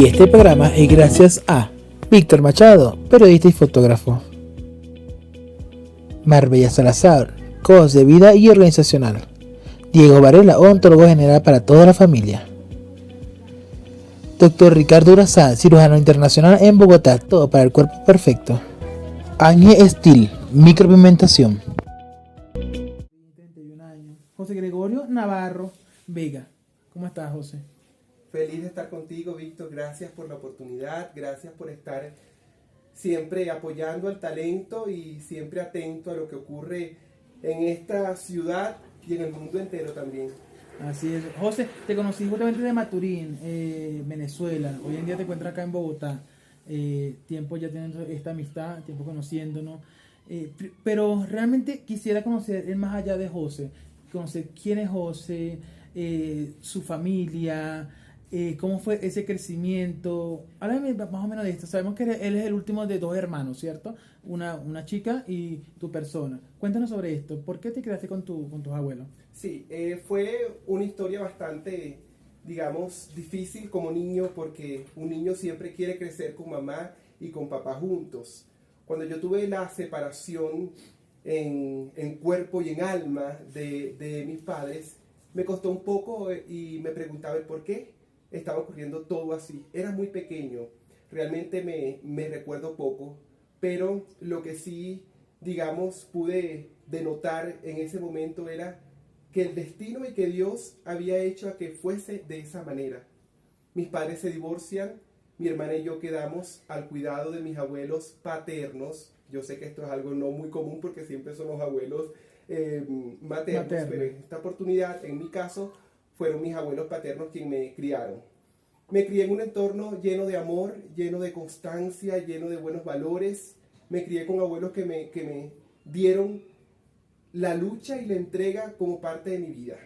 Y este programa es gracias a Víctor Machado, periodista y fotógrafo. Marbella Salazar, coach de vida y organizacional. Diego Varela, odontólogo general para toda la familia. Dr. Ricardo Urazán, cirujano internacional en Bogotá, todo para el cuerpo perfecto. Ángel Estil, micropigmentación. 31 años. José Gregorio Navarro Vega. ¿Cómo estás, José? Feliz de estar contigo, Víctor. Gracias por la oportunidad, gracias por estar siempre apoyando al talento y siempre atento a lo que ocurre en esta ciudad y en el mundo entero también. Así es. José, te conocí justamente de Maturín, Venezuela. Hoy en día te encuentras acá en Bogotá. Tiempo ya teniendo esta amistad, tiempo conociéndonos. Pero realmente quisiera conocer más allá de José. Conocer quién es José, su familia, cómo fue ese crecimiento. Háblame más o menos de esto. Sabemos que él es el último de dos hermanos, ¿cierto? Una chica y tu persona. Cuéntanos sobre esto. ¿Por qué te quedaste con tus abuelos? Sí, fue una historia bastante, digamos, difícil como niño, porque un niño siempre quiere crecer con mamá y con papá juntos. Cuando yo tuve la separación en cuerpo y en alma de mis padres, me costó un poco y me preguntaba el por qué estaba ocurriendo todo así. Era muy pequeño, realmente me recuerdo poco, pero lo que sí, digamos, pude denotar en ese momento era que el destino y que Dios había hecho a que fuese de esa manera. Mis padres se divorcian, mi hermana y yo quedamos al cuidado de mis abuelos paternos. Yo sé que esto es algo no muy común porque siempre son los abuelos maternos, pero en esta oportunidad, en mi caso, fueron mis abuelos paternos quienes me criaron. Me crié en un entorno lleno de amor, lleno de constancia, lleno de buenos valores. Me crié con abuelos que me dieron la lucha y la entrega como parte de mi vida.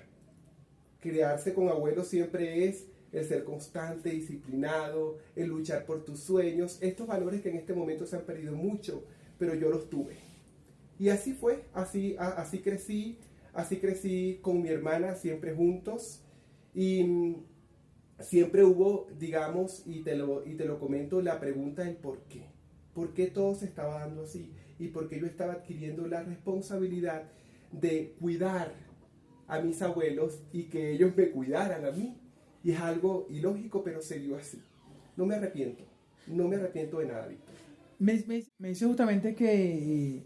Criarse con abuelos siempre es el ser constante, disciplinado, el luchar por tus sueños. Estos valores que en este momento se han perdido mucho, pero yo los tuve. Y así fue, así crecí con mi hermana, siempre juntos. Y siempre hubo, digamos, y te lo comento, la pregunta del por qué. ¿Por qué todo se estaba dando así? Y por qué yo estaba adquiriendo la responsabilidad de cuidar a mis abuelos y que ellos me cuidaran a mí. Y es algo ilógico, pero se dio así. No me arrepiento de nada, Víctor. Me dice justamente que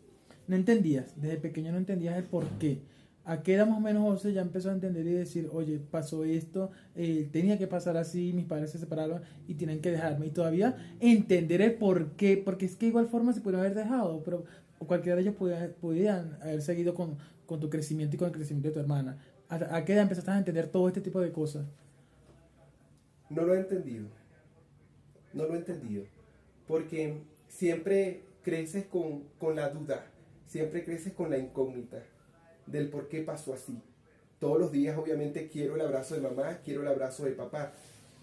no entendías, desde pequeño no entendías el por qué. ¿A qué edad más o menos José ya empezó a entender y decir, oye, pasó esto, tenía que pasar así, mis padres se separaron y tienen que dejarme? Y todavía entender el por qué, porque es que de igual forma se pudieron haber dejado, pero cualquiera de ellos podían haber seguido con tu crecimiento y con el crecimiento de tu hermana. ¿A qué edad empezaste a entender todo este tipo de cosas? No lo he entendido, porque siempre creces con la duda, siempre creces con la incógnita del por qué pasó así. Todos los días obviamente quiero el abrazo de mamá, quiero el abrazo de papá.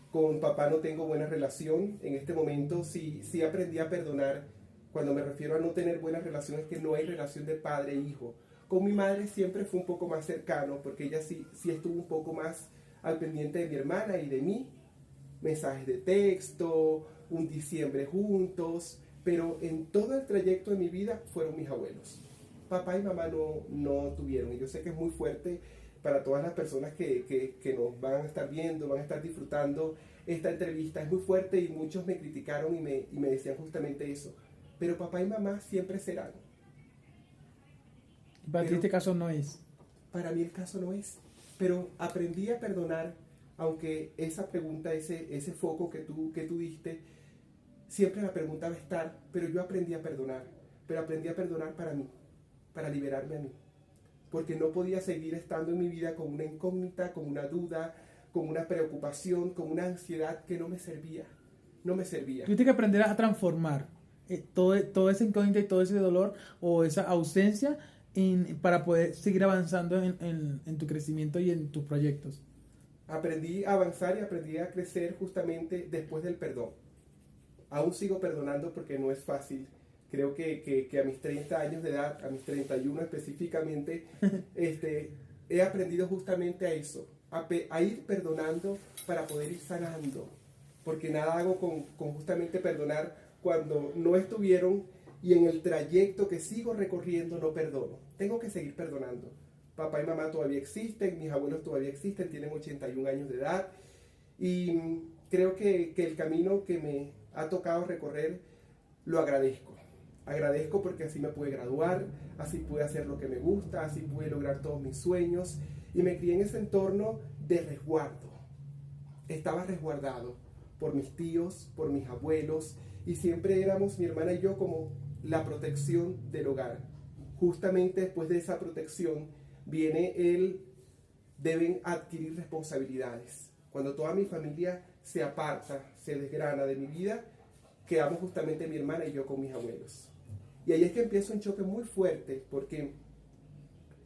Con papá no tengo buena relación. En este momento sí aprendí a perdonar. Cuando me refiero a no tener buenas relaciones, que no hay relación de padre e hijo. Con mi madre siempre fue un poco más cercano, porque ella sí estuvo un poco más al pendiente de mi hermana y de mí. Mensajes de texto, un diciembre juntos, pero en todo el trayecto de mi vida fueron mis abuelos. Papá y mamá no tuvieron, y yo sé que es muy fuerte para todas las personas que nos van a estar viendo, van a estar disfrutando esta entrevista. Es muy fuerte y muchos me criticaron y me decían justamente eso. Pero papá y mamá siempre serán. Para ti este caso no es. Para mí el caso no es. Pero aprendí a perdonar, aunque esa pregunta, ese foco que tú diste, siempre la pregunta va a estar, pero yo aprendí a perdonar. Pero aprendí a perdonar para mí, para liberarme a mí. Porque no podía seguir estando en mi vida con una incógnita, con una duda, con una preocupación, con una ansiedad que no me servía. Tuviste que aprender a transformar todo ese incógnito y todo ese dolor o esa ausencia para poder seguir avanzando en tu crecimiento y en tus proyectos. Aprendí a avanzar y aprendí a crecer justamente después del perdón. Aún sigo perdonando porque no es fácil. Creo que a mis 30 años de edad, a mis 31 específicamente, he aprendido justamente a eso, a ir perdonando para poder ir sanando. porque nada hago con justamente perdonar cuando no estuvieron, y en el trayecto que sigo recorriendo no perdono. Tengo que seguir perdonando. Papá y mamá todavía existen, mis abuelos todavía existen, tienen 81 años de edad, y creo que el camino que me ha tocado recorrer lo agradezco. Agradezco porque así me pude graduar, así pude hacer lo que me gusta, así pude lograr todos mis sueños, y me crié en ese entorno de resguardo. Estaba resguardado por mis tíos, por mis abuelos, y siempre éramos, mi hermana y yo, como la protección del hogar. Justamente después de esa protección viene deben adquirir responsabilidades. Cuando toda mi familia se aparta, se desgrana de mi vida, quedamos justamente mi hermana y yo con mis abuelos. Y ahí es que empieza un choque muy fuerte, porque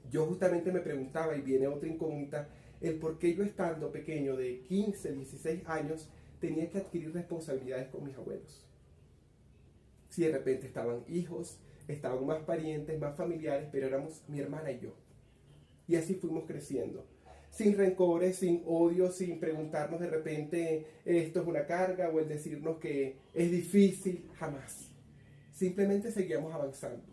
yo justamente me preguntaba, y viene otra incógnita, el por qué yo, estando pequeño de 15, 16 años, tenía que adquirir responsabilidades con mis abuelos. Si de repente estaban hijos, estaban más parientes, más familiares, pero éramos mi hermana y yo. Y así fuimos creciendo, sin rencores, sin odio, sin preguntarnos de repente esto es una carga, o el decirnos que es difícil, jamás. Simplemente seguíamos avanzando.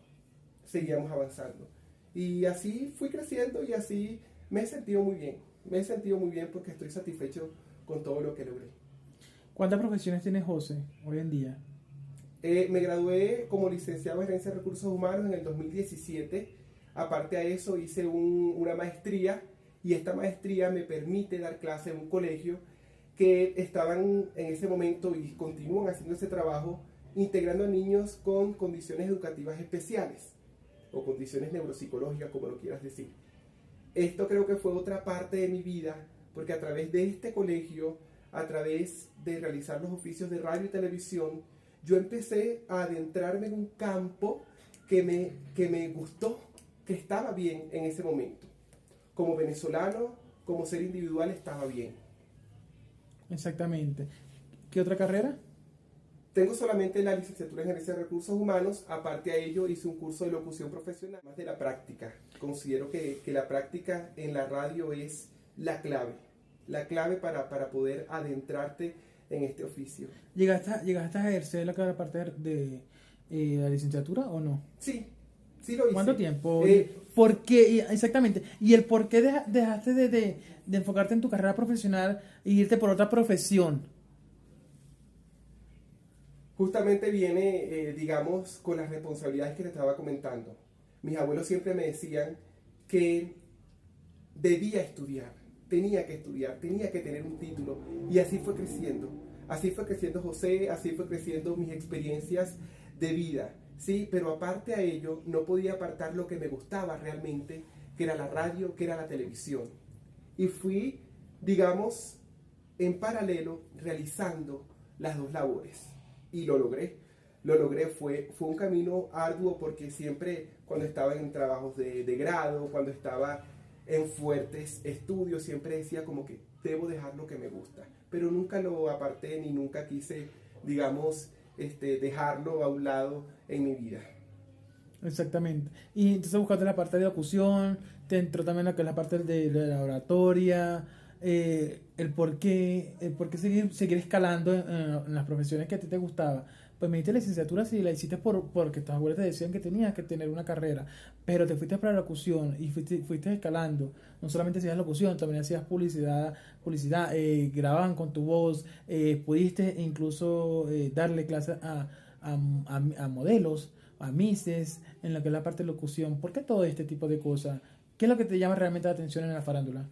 Y así fui creciendo, y así me he sentido muy bien. Me he sentido muy bien porque estoy satisfecho con todo lo que logré. ¿Cuántas profesiones tiene José hoy en día? Me gradué como licenciado en Gerencia de Recursos Humanos en el 2017. Aparte a eso hice una maestría, y esta maestría me permite dar clase en un colegio que estaban en ese momento y continúan haciendo ese trabajo, integrando a niños con condiciones educativas especiales o condiciones neuropsicológicas, como lo quieras decir. Esto creo que fue otra parte de mi vida, porque a través de este colegio, a través de realizar los oficios de radio y televisión, yo empecé a adentrarme en un campo que me gustó, que estaba bien en ese momento. Como venezolano, como ser individual, estaba bien. Exactamente. ¿Qué otra carrera? Tengo solamente la licenciatura en Gerencia de Recursos Humanos. Aparte a ello, hice un curso de locución profesional, más de la práctica. Considero que la práctica en la radio es la clave para poder adentrarte en este oficio. ¿Llegaste a ejercer la parte de la licenciatura o no? Sí lo hice. ¿Cuánto tiempo? ¿Por qué? Exactamente. ¿Y el por qué dejaste de enfocarte en tu carrera profesional e irte por otra profesión? Justamente viene, digamos, con las responsabilidades que te estaba comentando. Mis abuelos siempre me decían que debía estudiar, tenía que estudiar, tenía que tener un título, y así fue creciendo. Así fue creciendo José, así fue creciendo mis experiencias de vida, ¿sí? Pero aparte a ello, no podía apartar lo que me gustaba realmente, que era la radio, que era la televisión. Y fui, digamos, en paralelo, realizando las dos labores. Y lo logré, fue un camino arduo, porque siempre cuando estaba en trabajos de grado, cuando estaba en fuertes estudios, siempre decía como que debo dejar lo que me gusta, pero nunca lo aparté ni nunca quise, digamos, dejarlo a un lado en mi vida. Exactamente. Y entonces buscaste la parte de locución, te entró también lo que es la parte de la oratoria, el por qué seguir escalando en las profesiones que a ti te gustaba. Pues me diste licenciatura si la hiciste porque tus abuelos te decían que tenías que tener una carrera, pero te fuiste para la locución y fuiste escalando. No solamente hacías locución, también hacías publicidad, grababan con tu voz, pudiste incluso darle clases a modelos, a misses, en lo que es la parte de locución. ¿Por qué todo este tipo de cosas? ¿Qué es lo que te llama realmente la atención en la farándula?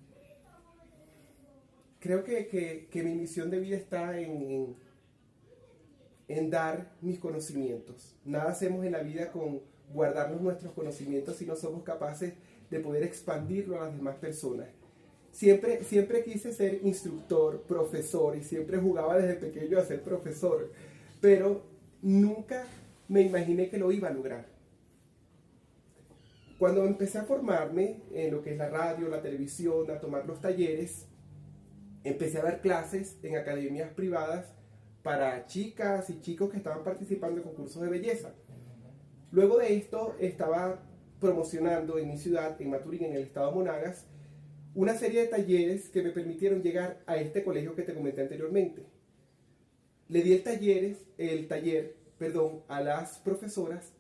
Creo que mi misión de vida está en dar mis conocimientos. Nada hacemos en la vida con guardarnos nuestros conocimientos si no somos capaces de poder expandirlo a las demás personas. Siempre quise ser instructor, profesor, y siempre jugaba desde pequeño a ser profesor, pero nunca me imaginé que lo iba a lograr. Cuando empecé a formarme en lo que es la radio, la televisión, a tomar los talleres, empecé a dar clases en academias privadas para chicas y chicos que estaban participando en concursos de belleza. Luego de esto estaba promocionando en mi ciudad, en Maturín, en el estado Monagas, una serie de talleres que me permitieron llegar a este colegio que te comenté anteriormente. le di el taller, a las profesoras.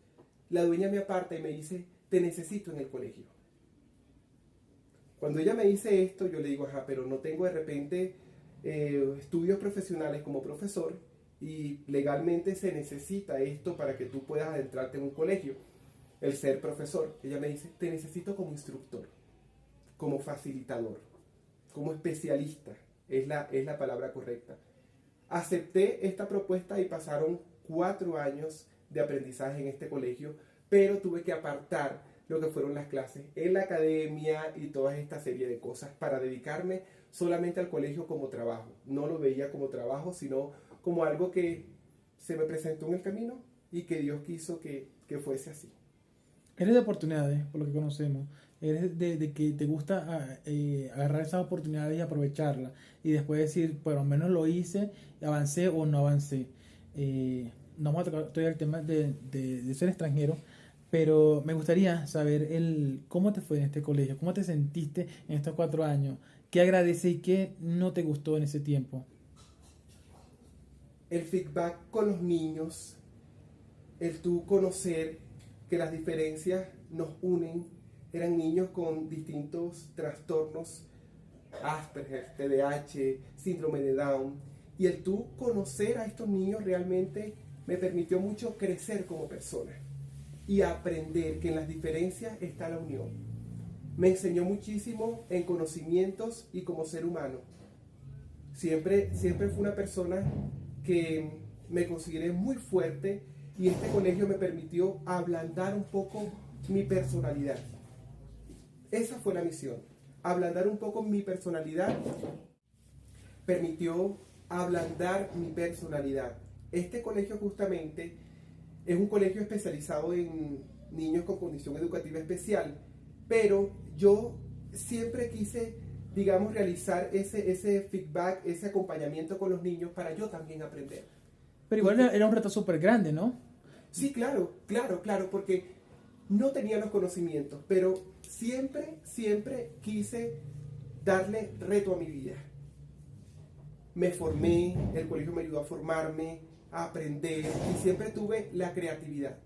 La dueña me aparta y me dice, te necesito en el colegio. Cuando ella me dice esto, yo le digo, ajá, pero no tengo de repente estudios profesionales como profesor y legalmente se necesita esto para que tú puedas adentrarte en un colegio, el ser profesor. Ella me dice, te necesito como instructor, como facilitador, como especialista, es la palabra correcta. Acepté esta propuesta y pasaron 4 años de aprendizaje en este colegio, pero tuve que apartar lo que fueron las clases en la academia y toda esta serie de cosas para dedicarme solamente al colegio como trabajo. No lo veía como trabajo, sino como algo que se me presentó en el camino y que Dios quiso que fuese así. Eres de oportunidades, por lo que conocemos. Eres de que te gusta agarrar esas oportunidades y aprovecharlas. Y después decir, por lo menos lo hice, avancé o no avancé. No vamos a tocar todavía el tema de ser extranjero, pero me gustaría saber cómo te fue en este colegio, cómo te sentiste en estos 4 años, qué agradeces y qué no te gustó en ese tiempo. El feedback con los niños, el tú conocer que las diferencias nos unen, eran niños con distintos trastornos, Asperger, TDAH, síndrome de Down, y el tú conocer a estos niños realmente me permitió mucho crecer como persona y aprender que en las diferencias está la unión. Me enseñó muchísimo en conocimientos y como ser humano. Siempre fue una persona que me consideré muy fuerte y este colegio me permitió ablandar un poco mi personalidad. Esa fue la misión, ablandar un poco mi personalidad, permitió ablandar mi personalidad. Este colegio justamente es un colegio especializado en niños con condición educativa especial, pero yo siempre quise, digamos, realizar ese feedback, ese acompañamiento con los niños para yo también aprender. Pero igual era un reto súper grande, ¿no? Sí, claro, porque no tenía los conocimientos, pero siempre quise darle reto a mi vida. Me formé, el colegio me ayudó a formarme, a aprender y siempre tuve la creatividad.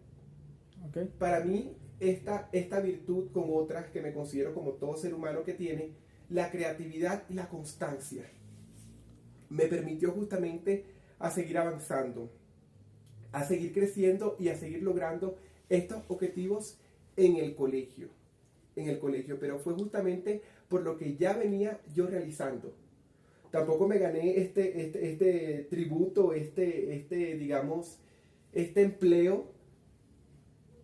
Okay. Para mí, esta virtud con otras que me considero como todo ser humano que tiene, la creatividad y la constancia, me permitió justamente a seguir avanzando, a seguir creciendo y a seguir logrando estos objetivos en el colegio, pero fue justamente por lo que ya venía yo realizando. Tampoco me gané este tributo, digamos, este empleo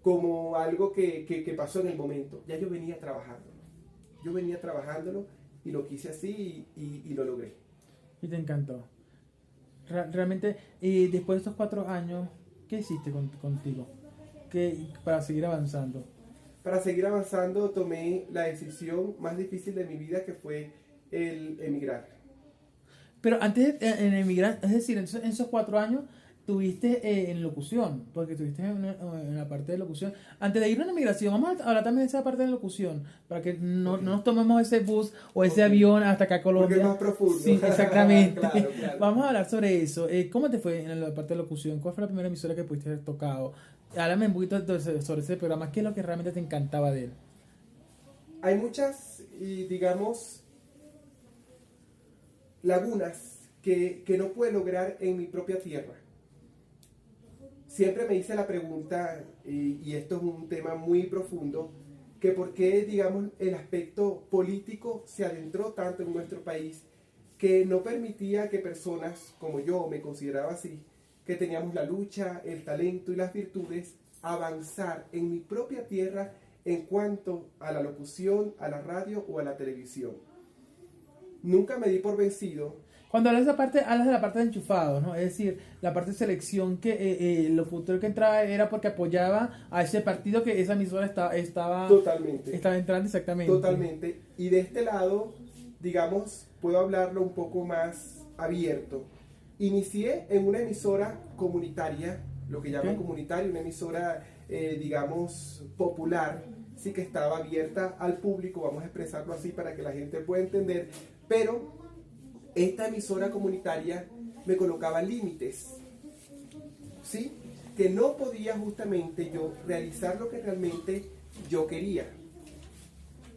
como algo que pasó en el momento. Ya yo venía trabajándolo y lo quise así y lo logré. Y te encantó. Realmente, después de estos 4 años, ¿qué hiciste contigo? Para seguir avanzando? Para seguir avanzando tomé la decisión más difícil de mi vida, que fue el emigrar. Pero antes de emigrar, es decir, en esos 4 años tuviste en locución, porque estuviste en la parte de locución. Antes de ir a la migración, vamos a hablar también de esa parte de locución, para que no nos tomemos ese bus o ese avión hasta acá a Colombia. Porque es más profundo. Sí, exactamente. Claro. Vamos a hablar sobre eso. ¿Cómo te fue en la parte de locución? ¿Cuál fue la primera emisora que pudiste haber tocado? Háblame un poquito sobre ese programa. ¿Qué es lo que realmente te encantaba de él? Hay muchas, digamos, lagunas que no pude lograr en mi propia tierra. Siempre me hice la pregunta, y esto es un tema muy profundo, que por qué, digamos, el aspecto político se adentró tanto en nuestro país, que no permitía que personas como yo, me consideraba así, que teníamos la lucha, el talento y las virtudes, avanzar en mi propia tierra en cuanto a la locución, a la radio o a la televisión. Nunca me di por vencido. Cuando hablas de la parte de enchufados, ¿no? Es decir, la parte de selección que lo futuro que entraba era porque apoyaba a ese partido que esa emisora estaba entrando exactamente. Totalmente. Y de este lado, digamos, puedo hablarlo un poco más abierto. Inicié en una emisora comunitaria, lo que llaman comunitaria, una emisora, digamos, popular, sí, que estaba abierta al público, vamos a expresarlo así para que la gente pueda entender, pero esta emisora comunitaria me colocaba límites, ¿sí? Que no podía justamente yo realizar lo que realmente yo quería.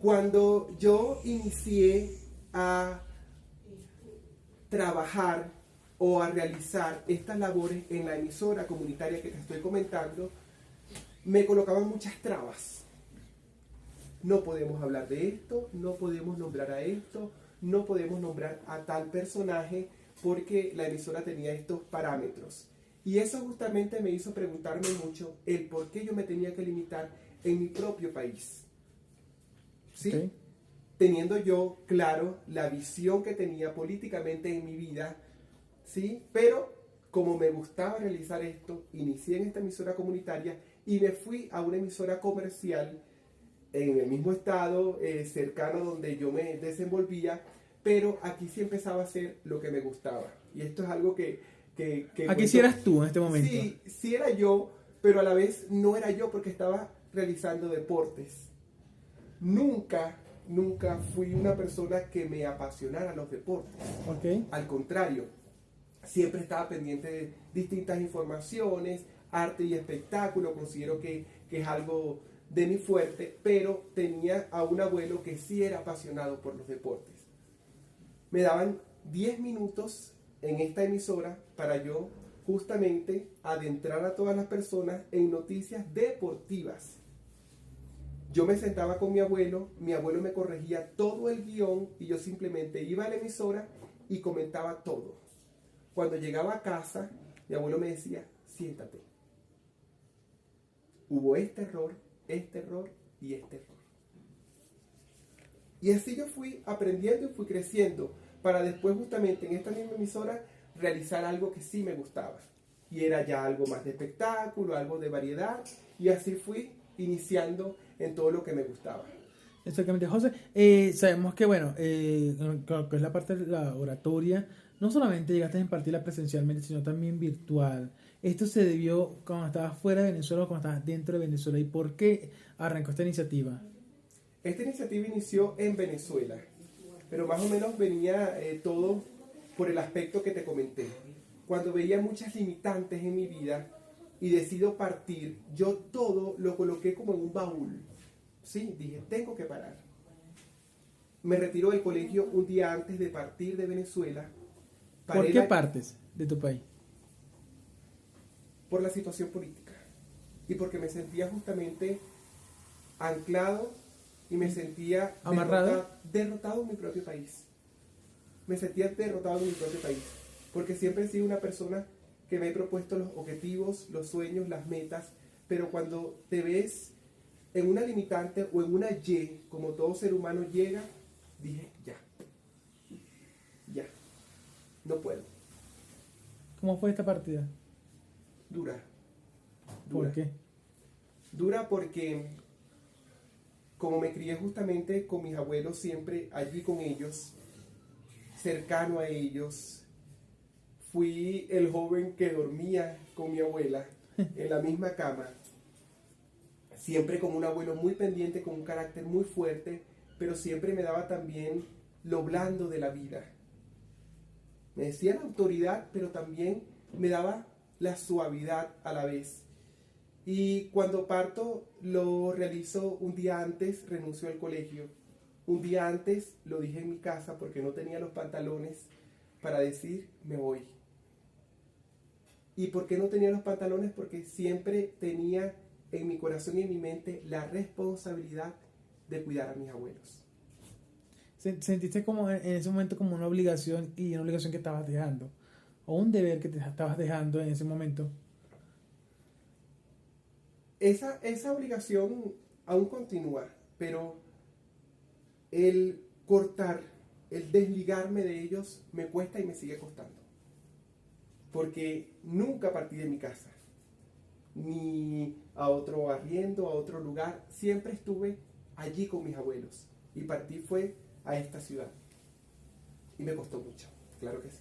Cuando yo inicié a trabajar o a realizar estas labores en la emisora comunitaria que te estoy comentando, me colocaban muchas trabas. No podemos hablar de esto, no podemos nombrar a esto, no podemos nombrar a tal personaje porque la emisora tenía estos parámetros. Y eso justamente me hizo preguntarme mucho el por qué yo me tenía que limitar en mi propio país. ¿Sí? Okay. Teniendo yo claro la visión que tenía políticamente en mi vida, ¿sí? Pero como me gustaba realizar esto, inicié en esta emisora comunitaria y me fui a una emisora comercial en el mismo estado, cercano donde yo me desenvolvía, pero aquí sí empezaba a hacer lo que me gustaba. Y esto es algo que Aquí sí eras tú en este momento. Sí, sí era yo, pero a la vez no era yo porque estaba realizando deportes. Nunca fui una persona que me apasionara los deportes. Okay. Al contrario, siempre estaba pendiente de distintas informaciones, arte y espectáculo, considero que es algo de mi fuerte, pero tenía a un abuelo que sí era apasionado por los deportes. Me daban 10 minutos en esta emisora para yo justamente adentrar a todas las personas en noticias deportivas. Yo me sentaba con mi abuelo me corregía todo el guión y yo simplemente iba a la emisora y comentaba todo. Cuando llegaba a casa, mi abuelo me decía, siéntate. Hubo este error y este error. Y así yo fui aprendiendo y fui creciendo para después justamente en esta misma emisora realizar algo que sí me gustaba. Y era ya algo más de espectáculo, algo de variedad, y así fui iniciando en todo lo que me gustaba. Exactamente, José. Sabemos que, bueno, lo que es la parte de la oratoria, no solamente llegaste a impartirla presencialmente, sino también virtual. Esto se debió cuando estabas fuera de Venezuela o cuando estabas dentro de Venezuela. ¿Y por qué arrancó esta iniciativa? Esta iniciativa inició en Venezuela, pero más o menos venía todo por el aspecto que te comenté. Cuando veía muchas limitantes en mi vida y decido partir, yo todo lo coloqué como en un baúl. Sí, dije, tengo que parar. Me retiró del colegio un día antes de partir de Venezuela. ¿Por qué partes de tu país? Por la situación política. Y porque me sentía justamente anclado y me sentía derrotado en mi propio país. Me sentía derrotado en mi propio país. Porque siempre he sido una persona que me he propuesto los objetivos, los sueños, las metas, pero cuando te ves en una limitante o en una Y, como todo ser humano llega, dije, ya, no puedo. ¿Cómo fue esta partida? Dura. ¿Por qué? Dura porque, como me crié justamente con mis abuelos, siempre allí con ellos, cercano a ellos, fui el joven que dormía con mi abuela en la misma cama, siempre con un abuelo muy pendiente, con un carácter muy fuerte, pero siempre me daba también lo blando de la vida. Me decía la autoridad, pero también me daba la suavidad a la vez. Y cuando parto lo realizo un día antes, renuncio al colegio. Un día antes lo dije en mi casa porque no tenía los pantalones para decir me voy. ¿Y por qué no tenía los pantalones? Porque siempre tenía en mi corazón y en mi mente la responsabilidad de cuidar a mis abuelos. ¿Sentiste como en ese momento como una obligación y una obligación que estabas dejando? ¿O un deber que te estabas dejando en ese momento? Esa obligación aún continúa, pero el cortar, el desligarme de ellos me cuesta y me sigue costando. Porque nunca partí de mi casa, ni a otro arriendo, a otro lugar. Siempre estuve allí con mis abuelos y partí fue a esta ciudad. Y me costó mucho, claro que sí.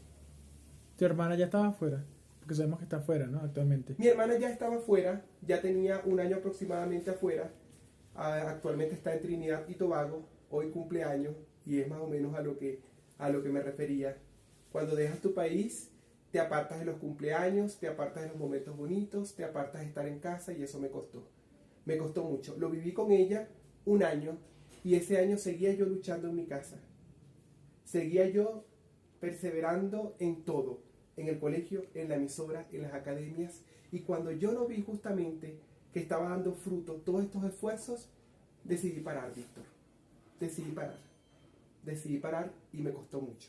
¿Tu hermana ya estaba afuera? Porque sabemos que está afuera, ¿no? Actualmente. Mi hermana ya estaba afuera, ya tenía un año aproximadamente afuera. Actualmente está en Trinidad y Tobago, hoy cumpleaños y es más o menos a lo que me refería. Cuando dejas tu país, te apartas de los cumpleaños, te apartas de los momentos bonitos, te apartas de estar en casa y eso me costó. Me costó mucho. Lo viví con ella un año y ese año seguía yo luchando en mi casa. Seguía yo perseverando en todo, en el colegio, en la emisora, en las academias. Y cuando yo no vi justamente que estaba dando fruto todos estos esfuerzos, decidí parar, Víctor. Decidí parar. Decidí parar y me costó mucho.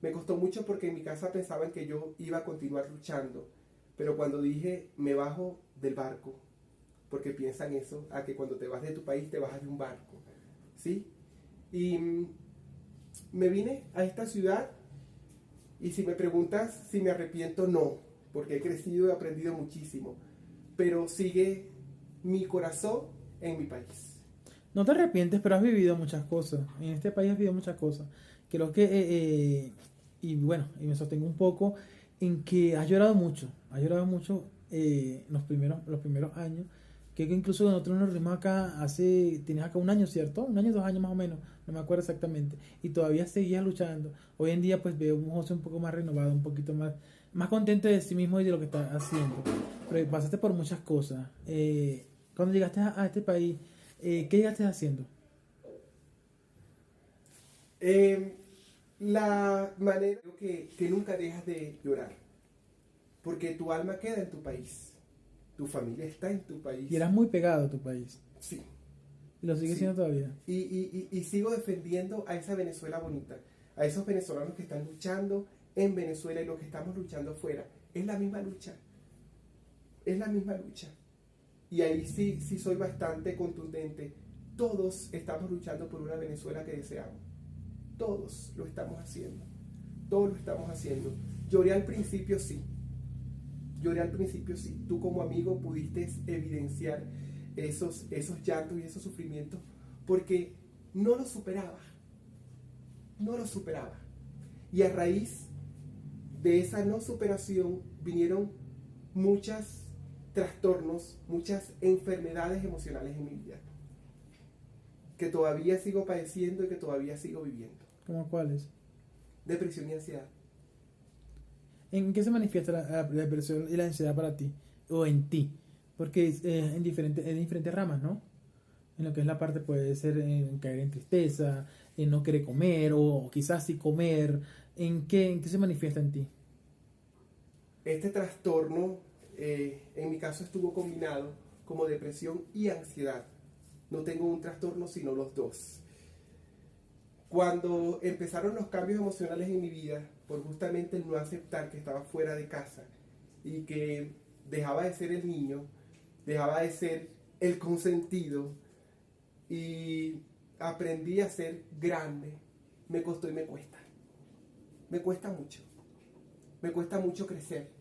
Me costó mucho porque en mi casa pensaban que yo iba a continuar luchando. Pero cuando dije, me bajo del barco, porque piensan eso, a que cuando te vas de tu país te bajas de un barco, ¿sí? Y me vine a esta ciudad y si me preguntas si me arrepiento, no, porque he crecido y he aprendido muchísimo, pero sigue mi corazón en mi país. No te arrepientes, pero has vivido muchas cosas. En este país has vivido muchas cosas. Creo que, y bueno, y me sostengo un poco en que has llorado mucho. Has llorado mucho los primeros años. Creo que incluso nosotros nos reunimos acá tenías acá un año, ¿cierto? Un año, 2 años más o menos, no me acuerdo exactamente. Y todavía seguías luchando. Hoy en día pues veo un José un poco más renovado, un poquito más contento de sí mismo y de lo que está haciendo. Pero pasaste por muchas cosas. Cuando llegaste a este país, ¿qué llegaste haciendo? La manera que nunca dejas de llorar, porque tu alma queda en tu país, tu familia está en tu país. Y eras muy pegado a tu país. Sí. Y lo sigues Sí. siendo todavía. Y sigo defendiendo a esa Venezuela bonita, a esos venezolanos que están luchando en Venezuela y los que estamos luchando afuera. Es la misma lucha. Es la misma lucha. Y ahí sí soy bastante contundente. Todos estamos luchando por una Venezuela que deseamos. Todos lo estamos haciendo. Todos lo estamos haciendo. Lloré al principio, sí. Lloré al principio, sí. Tú como amigo pudiste evidenciar esos llantos y esos sufrimientos porque no lo superaba. No lo superaba. Y a raíz de esa no superación vinieron muchos trastornos, muchas enfermedades emocionales en mi vida que todavía sigo padeciendo y que todavía sigo viviendo. ¿Cómo cuáles? Depresión y ansiedad. ¿En qué se manifiesta la depresión y la ansiedad para ti? O en ti. Porque es en diferentes ramas, ¿no? En lo que es la parte puede ser en caer en tristeza, en no querer comer, o quizás sí comer. ¿En qué se manifiesta en ti? Este trastorno, en mi caso, estuvo combinado como depresión y ansiedad. No tengo un trastorno, sino los dos. Cuando empezaron los cambios emocionales en mi vida, por justamente el no aceptar que estaba fuera de casa y que dejaba de ser el niño, dejaba de ser el consentido y aprendí a ser grande, me costó y me cuesta. Me cuesta mucho. Me cuesta mucho crecer,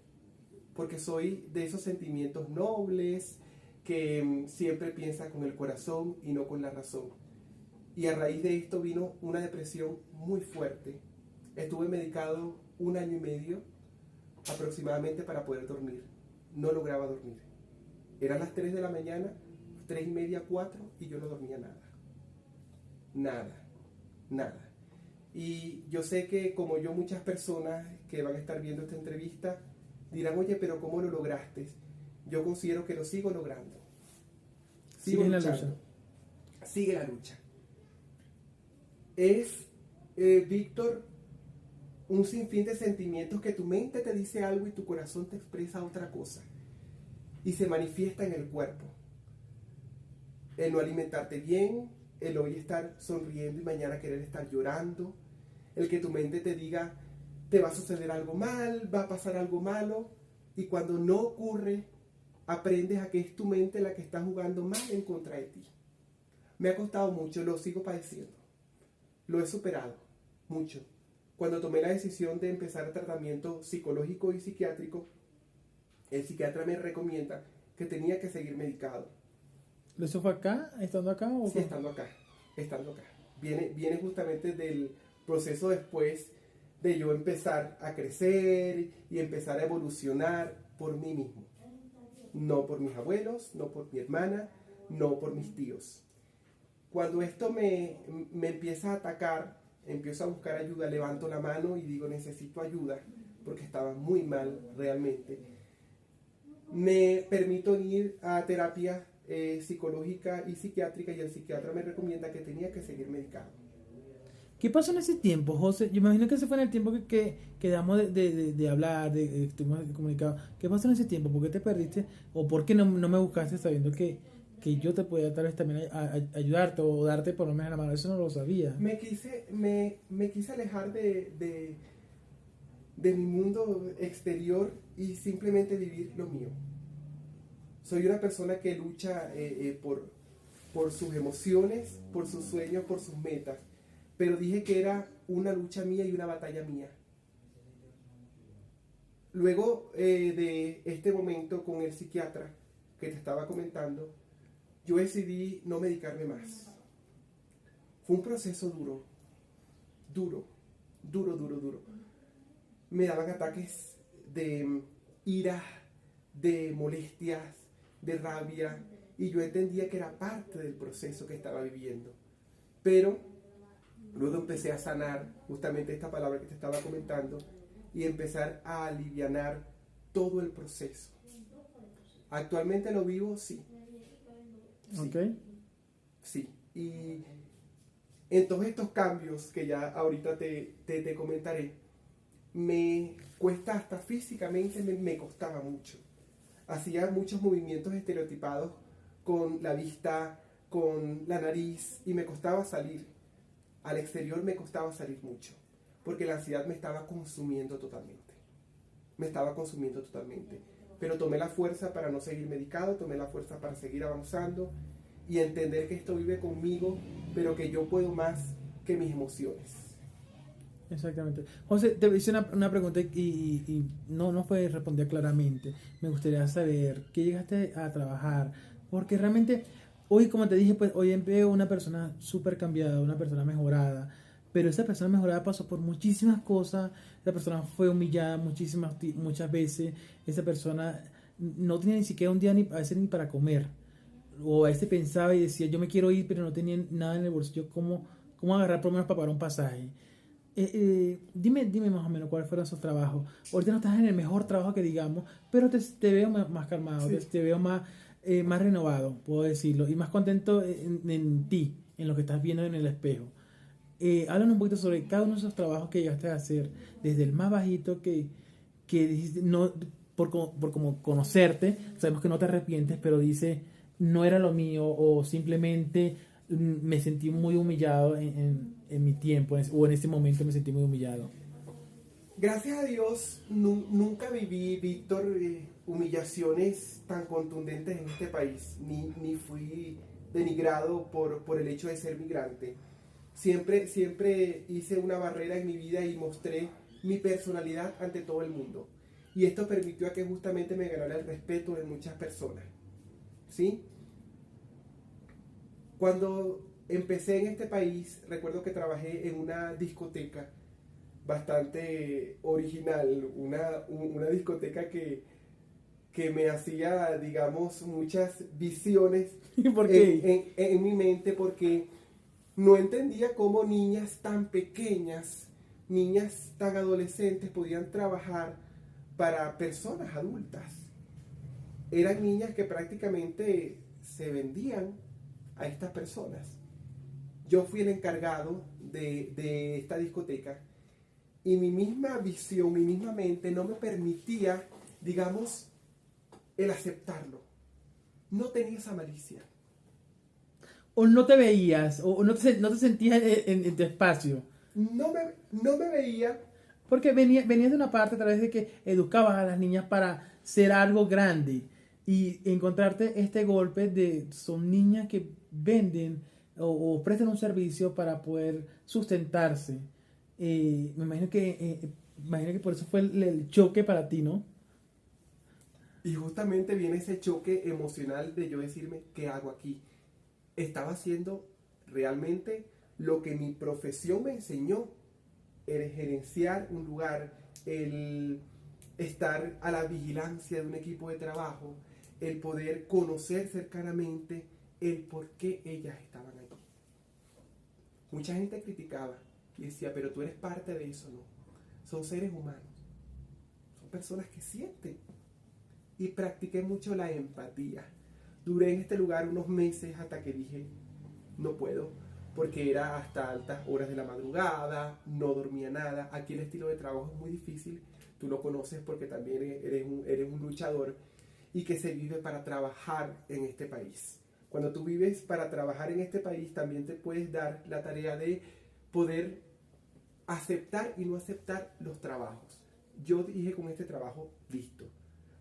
porque soy de esos sentimientos nobles que siempre piensa con el corazón y no con la razón. Y a raíz de esto vino una depresión muy fuerte. Estuve medicado 1 año y medio aproximadamente para poder dormir. No lograba dormir. Eran las 3 de la mañana, 3:30, 4, y yo no dormía nada. Nada, nada. Y yo sé que como yo muchas personas que van a estar viendo esta entrevista dirán, oye, pero ¿cómo lo lograste? Yo considero que lo sigo logrando. Sigo luchando. Sigue la lucha. Es, Víctor, un sinfín de sentimientos que tu mente te dice algo y tu corazón te expresa otra cosa. Y se manifiesta en el cuerpo. El no alimentarte bien, el hoy estar sonriendo y mañana querer estar llorando, el que tu mente te diga, te va a suceder algo mal, va a pasar algo malo, y cuando no ocurre, aprendes a que es tu mente la que está jugando mal en contra de ti. Me ha costado mucho, lo sigo padeciendo. Lo he superado mucho. Cuando tomé la decisión de empezar el tratamiento psicológico y psiquiátrico, el psiquiatra me recomienda que tenía que seguir medicado. ¿Eso fue acá? ¿Estando acá? ¿O sí, estando acá. Viene justamente del proceso después de yo empezar a crecer y empezar a evolucionar por mí mismo. No por mis abuelos, no por mi hermana, no por mis tíos. Cuando esto me empieza a atacar, empiezo a buscar ayuda, levanto la mano y digo, necesito ayuda, porque estaba muy mal realmente, me permito ir a terapia psicológica y psiquiátrica y el psiquiatra me recomienda que tenía que seguir medicado. ¿Qué pasó en ese tiempo, José? Yo imagino que ese fue en el tiempo que quedamos de hablar, estuvimos comunicados. ¿Qué pasó en ese tiempo? ¿Por qué te perdiste? ¿O por qué no me buscaste sabiendo que yo te podía tal vez también ayudarte o darte por lo menos la mano? Eso no lo sabía. Me quise alejar de mi mundo exterior y simplemente vivir lo mío. Soy una persona que lucha por sus emociones, por sus sueños, por sus metas. Pero dije que era una lucha mía y una batalla mía. Luego de este momento con el psiquiatra que te estaba comentando, yo decidí no medicarme más. Fue un proceso duro. Me daban ataques de ira, de molestias, de rabia, y yo entendía que era parte del proceso que estaba viviendo. Pero luego empecé a sanar justamente esta palabra que te estaba comentando y empezar a alivianar todo el proceso. ¿Actualmente lo vivo? Sí. Ok. Sí. Y en todos estos cambios que ya ahorita te comentaré, me cuesta hasta físicamente, me costaba mucho. Hacía muchos movimientos estereotipados con la vista, con la nariz y me costaba salir. Al exterior me costaba salir mucho, porque la ansiedad me estaba consumiendo totalmente. Pero tomé la fuerza para no seguir medicado, tomé la fuerza para seguir avanzando y entender que esto vive conmigo, pero que yo puedo más que mis emociones. Exactamente. José, te hice una pregunta y no fue responder claramente. Me gustaría saber qué llegaste a trabajar, porque realmente hoy, como te dije, pues hoy veo una persona súper cambiada, una persona mejorada, pero esa persona mejorada pasó por muchísimas cosas, esa persona fue humillada muchas veces, esa persona no tenía ni siquiera un día ni a veces ni para comer, o a veces pensaba y decía, yo me quiero ir, pero no tenía nada en el bolsillo, ¿cómo agarrar por lo menos para pagar un pasaje? Dime más o menos cuáles fueron esos trabajos. Ahorita no estás en el mejor trabajo que digamos, pero te veo más calmado, Sí. te veo más renovado, puedo decirlo, y más contento en ti, en lo que estás viendo en el espejo. Háblanos un poquito sobre cada uno de esos trabajos que llegaste a hacer, desde el más bajito que dijiste, no, por como conocerte, sabemos que no te arrepientes, pero dice, no era lo mío, o simplemente me sentí muy humillado en mi tiempo, o en ese momento me sentí muy humillado. Gracias a Dios, nunca viví, Víctor, humillaciones tan contundentes en este país, ni fui denigrado por el hecho de ser migrante. Siempre hice una barrera en mi vida y mostré mi personalidad ante todo el mundo. Y esto permitió a que justamente me ganara el respeto de muchas personas. ¿Sí? Cuando empecé en este país, recuerdo que trabajé en una discoteca bastante original, una discoteca que me hacía, digamos, muchas visiones ¿Por qué? en mi mente, porque no entendía cómo niñas tan pequeñas, niñas tan adolescentes podían trabajar para personas adultas. Eran niñas que prácticamente se vendían a estas personas. Yo fui el encargado de esta discoteca y mi misma visión, mi misma mente no me permitía, digamos, el aceptarlo. No tenía esa malicia. O no te veías, o no te sentías en tu espacio. No me veía. Porque venías de una parte a través de que educabas a las niñas para ser algo grande y encontrarte este golpe de son niñas que venden o prestan un servicio para poder sustentarse. Me imagino que por eso fue el choque para ti, ¿no? Y justamente viene ese choque emocional de yo decirme, ¿qué hago aquí? Estaba haciendo realmente lo que mi profesión me enseñó, el gerenciar un lugar, el estar a la vigilancia de un equipo de trabajo, el poder conocer cercanamente el por qué ellas estaban allí. Mucha gente criticaba y decía, pero tú eres parte de eso, ¿no? Son seres humanos. personas que sienten. Y practiqué mucho la empatía. Duré en este lugar unos meses hasta que dije, no puedo, porque era hasta altas horas de la madrugada, no dormía nada. Aquí el estilo de trabajo es muy difícil, tú lo conoces porque también eres un luchador, y que se vive para trabajar en este país. Cuando tú vives para trabajar en este país, también te puedes dar la tarea de poder aceptar y no aceptar los trabajos. Yo dije con este trabajo, listo,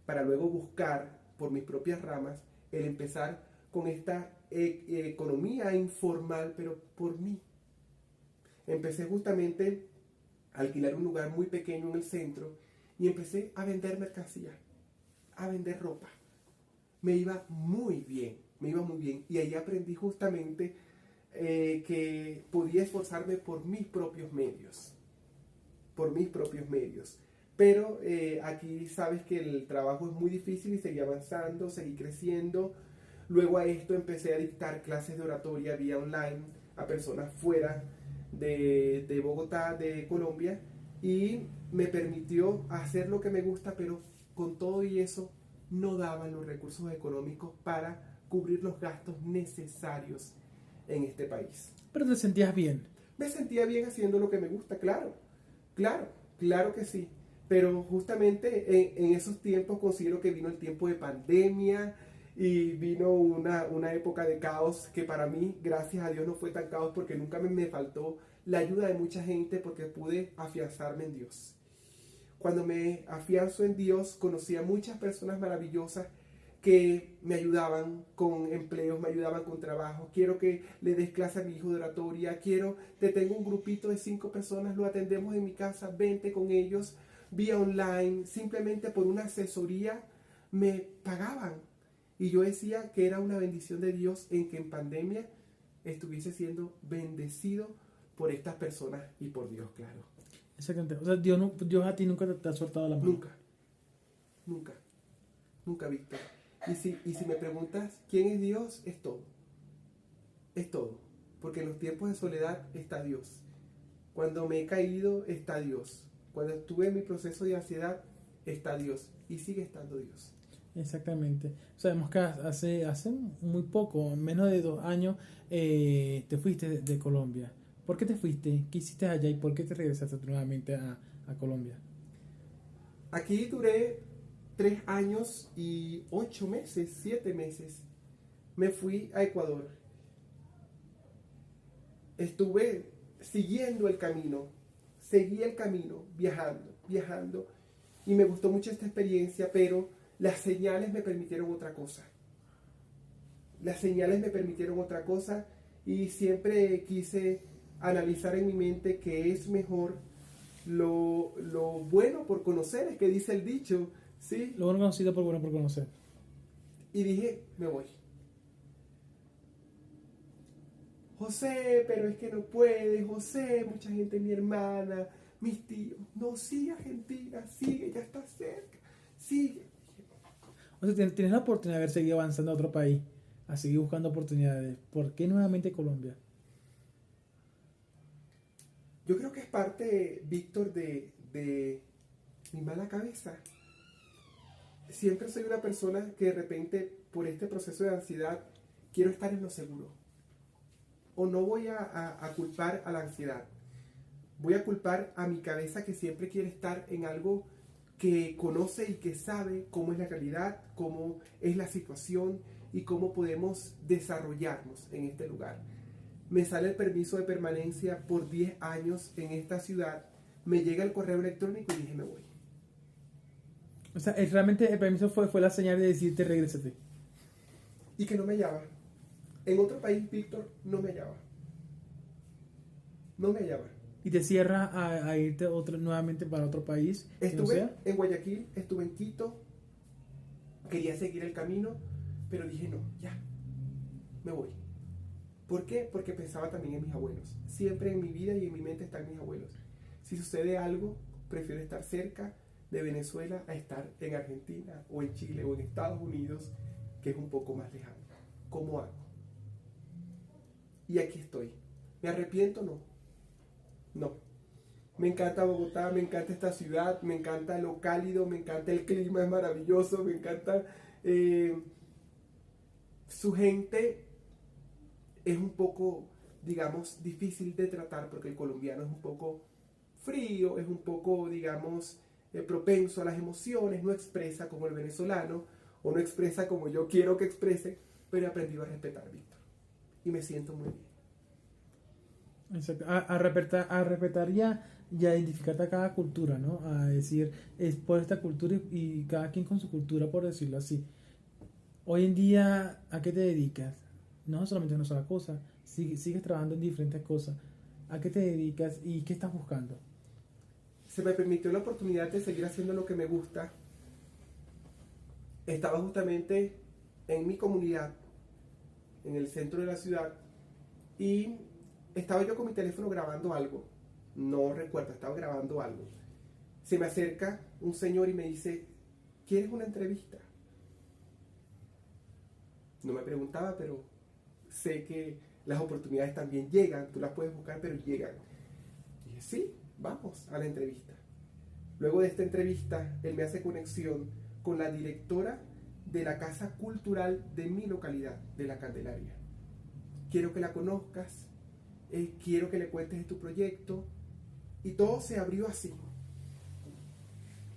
para luego buscar por mis propias ramas el empezar con esta economía informal, pero por mí. Empecé justamente a alquilar un lugar muy pequeño en el centro y empecé a vender mercancía, a vender ropa. Me iba muy bien, me iba muy bien. Y ahí aprendí justamente que podía esforzarme por mis propios medios. Por mis propios medios. Pero aquí sabes que el trabajo es muy difícil y seguí avanzando, seguí creciendo. Luego a esto empecé a dictar clases de oratoria vía online a personas fuera de Bogotá, de Colombia, y me permitió hacer lo que me gusta, pero con todo y eso no daban los recursos económicos para cubrir los gastos necesarios en este país. Pero te sentías bien. Me sentía bien haciendo lo que me gusta, claro, claro, claro que sí. Pero justamente en esos tiempos considero que vino el tiempo de pandemia y vino una época de caos que para mí, gracias a Dios, no fue tan caos porque nunca me faltó la ayuda de mucha gente porque pude afianzarme en Dios. Cuando me afianzo en Dios, conocí a muchas personas maravillosas que me ayudaban con empleos, me ayudaban con trabajo. Quiero que le des clase a mi hijo de oratoria. Te tengo un grupito de 5 personas, lo atendemos en mi casa, vente con ellos vía online. Simplemente por una asesoría me pagaban. Y yo decía que era una bendición de Dios en que en pandemia estuviese siendo bendecido por estas personas y por Dios, claro. Exactamente. O sea, Dios a ti nunca te ha soltado la mano. Nunca, nunca, nunca, Víctor. Y si me preguntas quién es Dios, es todo. Es todo. Porque en los tiempos de soledad está Dios. Cuando me he caído, está Dios. Cuando estuve en mi proceso de ansiedad, está Dios. Y sigue estando Dios. Exactamente. Sabemos que hace muy poco, menos de 2 años, te fuiste de Colombia. ¿Por qué te fuiste? ¿Qué hiciste allá y por qué te regresaste nuevamente a Colombia? Aquí duré 3 años y 8 meses, 7 meses. Me fui a Ecuador. Estuve siguiendo el camino. Seguí el camino, viajando, viajando. Y me gustó mucho esta experiencia, pero las señales me permitieron otra cosa. Las señales me permitieron otra cosa y siempre quise analizar en mi mente que es mejor lo bueno por conocer, es que dice el dicho, ¿sí? Lo bueno conocido por bueno por conocer. Y dije, me voy. José, pero es que no puede, José, mucha gente, mi hermana, mis tíos. No, sigue Argentina, sigue, ya está cerca, sigue. O sea, tienes la oportunidad de haber seguido avanzando a otro país, a seguir buscando oportunidades. ¿Por qué nuevamente Colombia? Yo creo que es parte, Víctor, de mi mala cabeza. Siempre soy una persona que de repente, por este proceso de ansiedad, quiero estar en lo seguro. O no voy a culpar a la ansiedad. Voy a culpar a mi cabeza que siempre quiere estar en algo que conoce y que sabe cómo es la realidad, cómo es la situación y cómo podemos desarrollarnos en este lugar. Me sale el permiso de permanencia por 10 años en esta ciudad, me llega el correo electrónico y dije, me voy. O sea, realmente el permiso fue la señal de decirte regrésate. Y que no me hallaba. En otro país, Víctor, no me hallaba. No me hallaba. Y te cierra a irte nuevamente para otro país. Estuve en Guayaquil, estuve en Quito, quería seguir el camino, pero dije, no, ya, me voy. ¿Por qué? Porque pensaba también en mis abuelos. Siempre en mi vida y en mi mente están mis abuelos. Si sucede algo, prefiero estar cerca de Venezuela a estar en Argentina o en Chile o en Estados Unidos, que es un poco más lejano. ¿Cómo hago? Y aquí estoy. ¿Me arrepiento? No. No. Me encanta Bogotá, me encanta esta ciudad, me encanta lo cálido, me encanta el clima, es maravilloso, me encanta su gente. Es un poco, digamos, difícil de tratar porque el colombiano es un poco frío, es un poco, digamos, propenso a las emociones, no expresa como el venezolano o no expresa como yo quiero que exprese, pero he aprendido a respetar, Víctor. Y me siento muy bien. Exacto. A respetar y a identificarte a cada cultura, ¿no? A decir, es por esta cultura y cada quien con su cultura, por decirlo así. Hoy en día, ¿a qué te dedicas? No solamente una sola cosa, sigues trabajando en diferentes cosas. ¿A qué te dedicas y qué estás buscando? Se me permitió la oportunidad de seguir haciendo lo que me gusta. Estaba justamente en mi comunidad, en el centro de la ciudad, y estaba yo con mi teléfono grabando algo. No recuerdo, estaba grabando algo. Se me acerca un señor y me dice, ¿quieres una entrevista? No me preguntaba, pero sé que las oportunidades también llegan, tú las puedes buscar, pero llegan. Y dije, sí, vamos a la entrevista. Luego de esta entrevista, él me hace conexión con la directora de la Casa Cultural de mi localidad, de La Candelaria. Quiero que la conozcas, quiero que le cuentes de tu proyecto. Y todo se abrió así.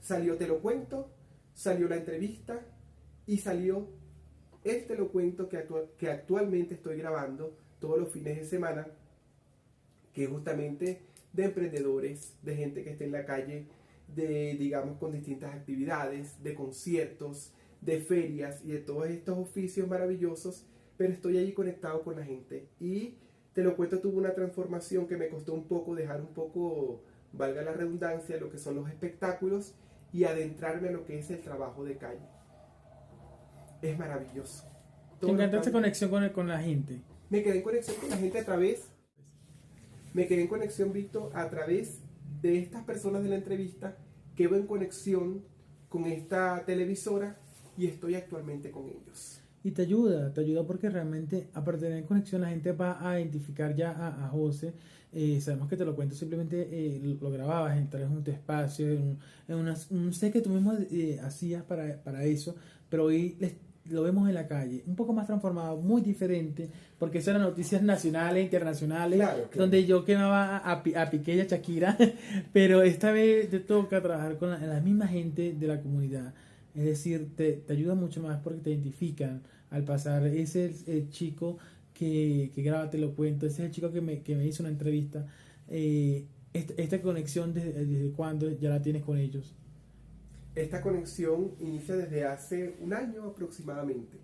Salió Te lo cuento, salió la entrevista y salió el Te lo cuento que actualmente estoy grabando todos los fines de semana, que es justamente de emprendedores, de gente que esté en la calle, de, digamos, con distintas actividades, de conciertos, de ferias y de todos estos oficios maravillosos, pero estoy allí conectado con la gente. Y Te lo cuento tuvo una transformación que me costó un poco dejar un poco, valga la redundancia, lo que son los espectáculos y adentrarme a lo que es el trabajo de calle. Es maravilloso. ¿Te encanta esta conexión con la gente? Me quedé en conexión con la gente me quedé en conexión, Víctor, a través de estas personas de la entrevista, quedo en conexión con esta televisora y estoy actualmente con ellos. Y te ayuda porque realmente, aparte de tener conexión, la gente va a identificar ya a José. Sabemos que Te lo cuento, simplemente lo grababas, entras en un espacio, un set que tú mismo hacías para eso, pero hoy lo vemos en la calle, un poco más transformado, muy diferente, porque eso eran noticias nacionales, internacionales, Claro. donde yo quemaba a Piqué y a Shakira, pero esta vez te toca trabajar con la misma gente de la comunidad. Es decir, te ayuda mucho más porque te identifican al pasar. Ese es el chico que graba Te lo cuento, ese es el chico que me hizo una entrevista. Esta conexión, ¿desde cuándo ya la tienes con ellos? Esta conexión inicia desde hace un año aproximadamente.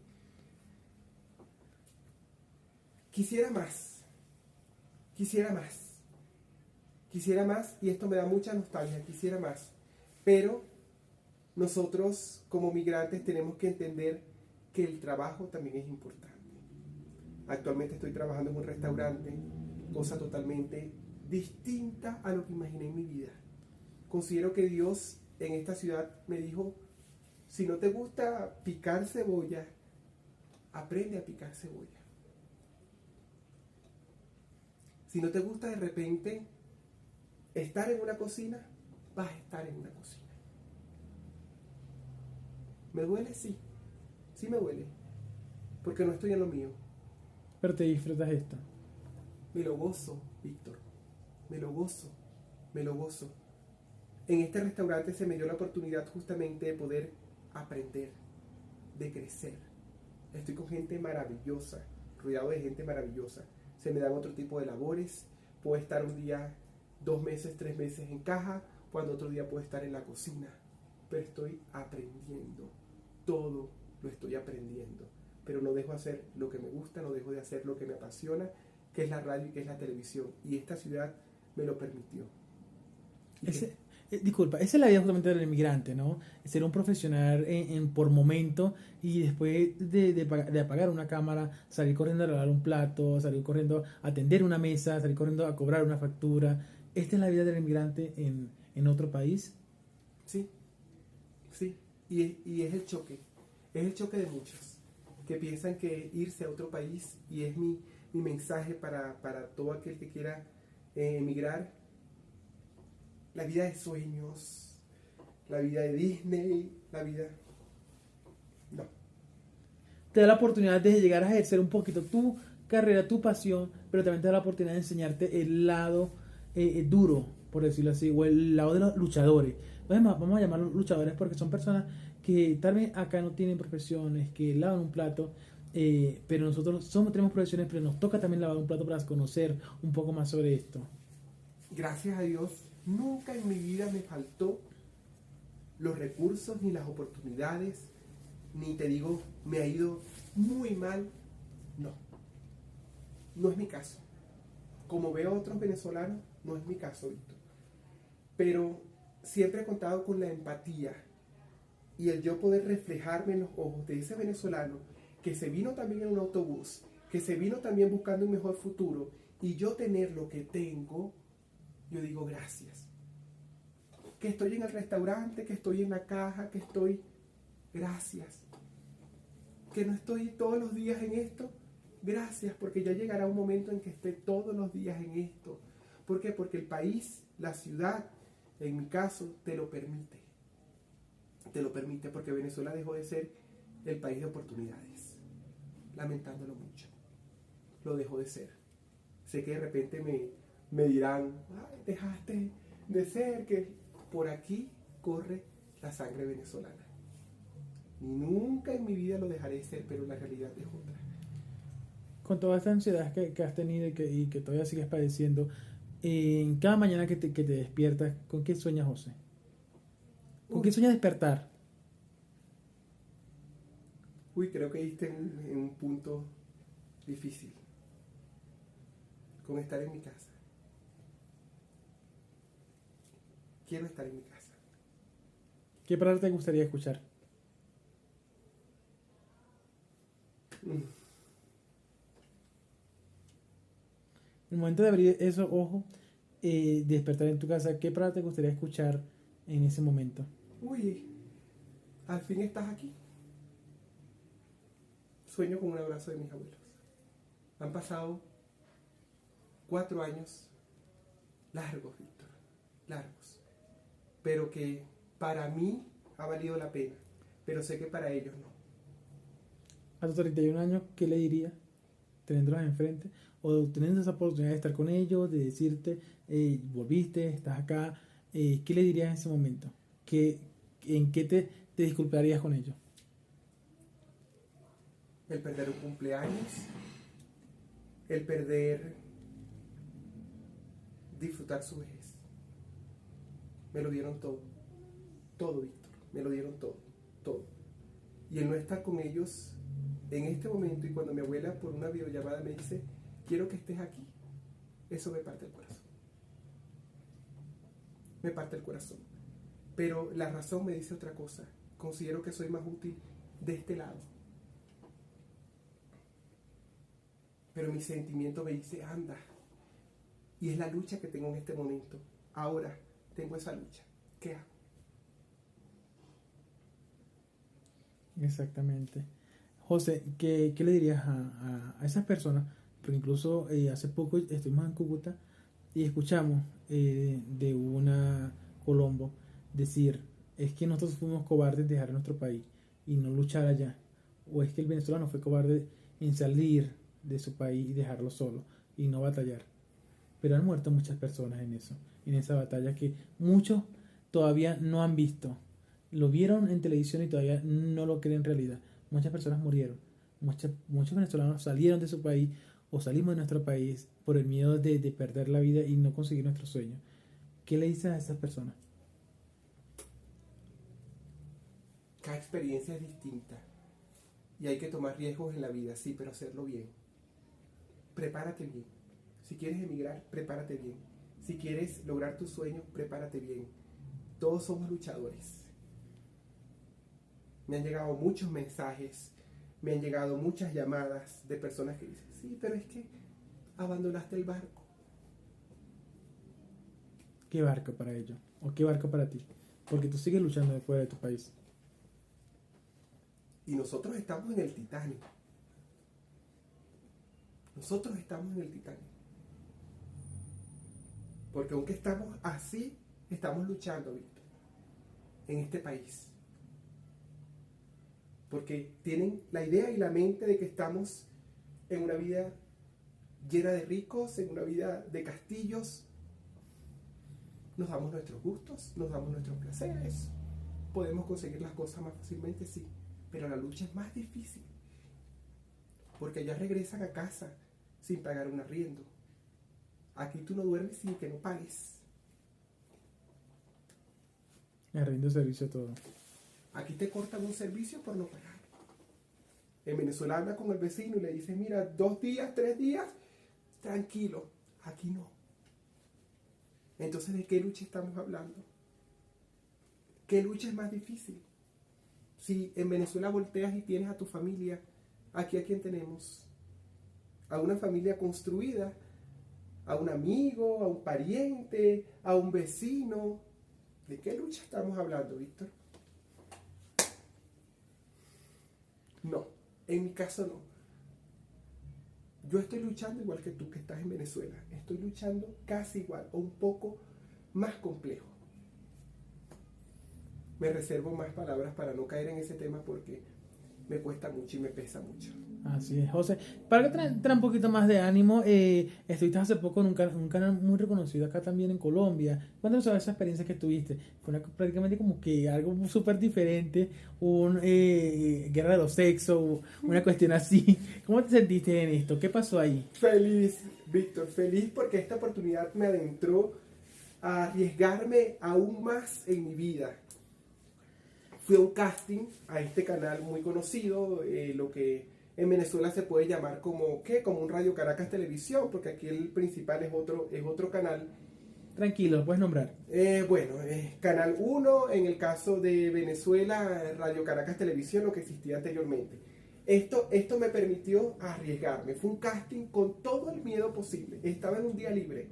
Quisiera más, quisiera más, quisiera más, y esto me da mucha nostalgia, quisiera más, pero nosotros como migrantes tenemos que entender que el trabajo también es importante. Actualmente estoy trabajando en un restaurante, cosa totalmente distinta a lo que imaginé en mi vida. Considero que Dios en esta ciudad me dijo, si no te gusta picar cebolla, aprende a picar cebolla. Si no te gusta de repente estar en una cocina, vas a estar en una cocina. ¿Me duele? Sí, sí me duele, porque no estoy en lo mío. Pero te disfrutas esto. Me lo gozo, Víctor, me lo gozo, me lo gozo. En este restaurante se me dio la oportunidad justamente de poder aprender, de crecer. Estoy con gente maravillosa, rodeado de gente maravillosa. Se me dan otro tipo de labores. Puedo estar un día, 2 meses, 3 meses en caja, cuando otro día puedo estar en la cocina. Pero estoy aprendiendo. Todo lo estoy aprendiendo. Pero no dejo de hacer lo que me gusta, no dejo de hacer lo que me apasiona, que es la radio y que es la televisión. Y esta ciudad me lo permitió. Disculpa, esa es la vida justamente del inmigrante, ¿no? Ser un profesional por momento y después de apagar una cámara, salir corriendo a lavar un plato, salir corriendo a atender una mesa, salir corriendo a cobrar una factura. Esta es la vida del inmigrante en otro país. Sí, sí. Y es el choque de muchos que piensan que irse a otro país, y es mi mensaje para todo aquel que quiera emigrar, la vida de sueños, la vida de Disney, la vida... No. Te da la oportunidad de llegar a ejercer un poquito tu carrera, tu pasión, pero también te da la oportunidad de enseñarte el lado duro, por decirlo así, o el lado de los luchadores. Entonces, vamos a llamarlos luchadores porque son personas que tal vez acá no tienen profesiones, que lavan un plato, pero nosotros tenemos profesiones, pero nos toca también lavar un plato para conocer un poco más sobre esto. Gracias a Dios, nunca en mi vida me faltó los recursos ni las oportunidades, ni te digo, me ha ido muy mal. No, no es mi caso. Como veo a otros venezolanos, no es mi caso, Víctor. Pero siempre he contado con la empatía y el yo poder reflejarme en los ojos de ese venezolano que se vino también en un autobús, que se vino también buscando un mejor futuro, y yo tener lo que tengo, yo digo gracias. Que estoy en el restaurante, que estoy en la caja, que estoy... Gracias. Que no estoy todos los días en esto. Gracias, porque ya llegará un momento en que esté todos los días en esto. ¿Por qué? Porque el país, la ciudad, en mi caso, te lo permite. Te lo permite, porque Venezuela dejó de ser el país de oportunidades. Lamentándolo mucho. Lo dejó de ser. Sé que de repente me dirán, ay, dejaste de ser, que por aquí corre la sangre venezolana. Nunca en mi vida lo dejaré de ser, pero la realidad es otra. Con toda esta ansiedad que has tenido y que todavía sigues padeciendo, en cada mañana que te despiertas, ¿con qué sueñas, José? ¿Con qué sueñas despertar? Uy, creo que diste en un punto difícil. Con estar en mi casa. Quiero estar en mi casa. ¿Qué palabra te gustaría escuchar? En el momento de abrir esos ojos, despertar en tu casa, ¿qué palabra te gustaría escuchar en ese momento? Uy, al fin estás aquí. Sueño con un abrazo de mis abuelos. Han pasado 4 años largos, Víctor, largos, pero que para mí ha valido la pena, pero sé que para ellos no. A tus 31 años, ¿qué le dirías teniéndolos enfrente? O teniendo esa oportunidad de estar con ellos, de decirte, volviste, estás acá, ¿qué le dirías en ese momento? ¿En qué te disculparías con ellos? El perder un cumpleaños, el perder disfrutar su vejez. Me lo dieron todo, todo, Víctor, me lo dieron todo, todo. Y el no estar con ellos en este momento, y cuando mi abuela por una videollamada me dice, quiero que estés aquí, eso me parte el corazón. Me parte el corazón. Pero la razón me dice otra cosa. Considero que soy más útil de este lado. Pero mi sentimiento me dice, anda. Y es la lucha que tengo en este momento. Ahora tengo esa lucha. ¿Qué hago? Exactamente. José, ¿qué le dirías a esas personas? Porque incluso hace poco estuvimos en Cúcuta y escuchamos de una Colombo decir, es que nosotros fuimos cobardes de dejar nuestro país y no luchar allá. O es que el venezolano fue cobarde en salir de su país y dejarlo solo y no batallar. Pero han muerto muchas personas en eso, en esa batalla que muchos todavía no han visto. Lo vieron en televisión y todavía no lo creen en realidad. Muchas personas murieron. Muchos venezolanos salieron de su país o salimos de nuestro país por el miedo de perder la vida y no conseguir nuestro sueño. ¿Qué le dices a esas personas? Cada experiencia es distinta y hay que tomar riesgos en la vida, sí, pero hacerlo bien. Prepárate bien. Si quieres emigrar, prepárate bien. Si quieres lograr tus sueños, prepárate bien. Todos somos luchadores. Me han llegado muchos mensajes, me han llegado muchas llamadas de personas que dicen, sí, pero es que abandonaste el barco. ¿Qué barco para ellos? ¿O qué barco para ti? Porque tú sigues luchando fuera de tu país. Y nosotros estamos en el Titanic. Nosotros estamos en el Titanic. Porque aunque estamos así, estamos luchando, Víctor, en este país. Porque tienen la idea y la mente de que estamos en una vida llena de ricos, en una vida de castillos. Nos damos nuestros gustos, nos damos nuestros placeres. Podemos conseguir las cosas más fácilmente, sí. Pero la lucha es más difícil. Porque allá regresan a casa sin pagar un arriendo. Aquí tú no duermes sin que no pagues. Me rindo servicio a todo. Aquí te cortan un servicio por no pagar. En Venezuela habla con el vecino y le dice, mira, 2 días, 3 días, tranquilo. Aquí no. Entonces, ¿de qué lucha estamos hablando? ¿Qué lucha es más difícil? Si en Venezuela volteas y tienes a tu familia, aquí a quién tenemos. A una familia construida, a un amigo, a un pariente, a un vecino. ¿De qué lucha estamos hablando, Víctor? No, en mi caso no. Yo estoy luchando igual que tú que estás en Venezuela. Estoy luchando casi igual o un poco más complejo. Me reservo más palabras para no caer en ese tema porque me cuesta mucho y me pesa mucho. Así es, José. Para que traer un poquito más de ánimo, estuviste hace poco en un canal muy reconocido acá también en Colombia. Cuéntanos sobre esa experiencia que tuviste. Fue prácticamente como que algo súper diferente, guerra de los sexos, una cuestión así. ¿Cómo te sentiste en esto? ¿Qué pasó ahí? Feliz, Víctor, feliz porque esta oportunidad me adentró a arriesgarme aún más en mi vida. Fui a un casting a este canal muy conocido, lo que en Venezuela se puede llamar como un Radio Caracas Televisión, porque aquí el principal es otro canal. Tranquilo, lo puedes nombrar. Canal 1, en el caso de Venezuela, Radio Caracas Televisión, lo que existía anteriormente. Esto me permitió arriesgarme. Fue un casting con todo el miedo posible. Estaba en un día libre,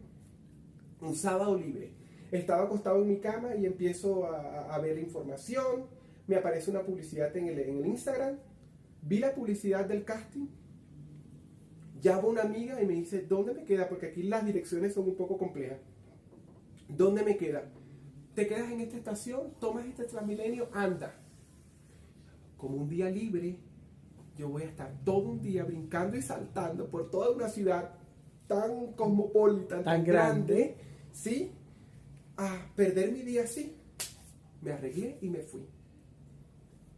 un sábado libre. Estaba acostado en mi cama y empiezo a ver la información. Me aparece una publicidad en el Instagram. Vi la publicidad del casting. Llamo a una amiga y me dice, ¿dónde me queda? Porque aquí las direcciones son un poco complejas. ¿Dónde me queda? Te quedas en esta estación, tomas este Transmilenio, anda. Como un día libre, yo voy a estar todo un día brincando y saltando por toda una ciudad tan cosmopolita, tan grande, ¿sí? A perder mi día así. Me arreglé y me fui.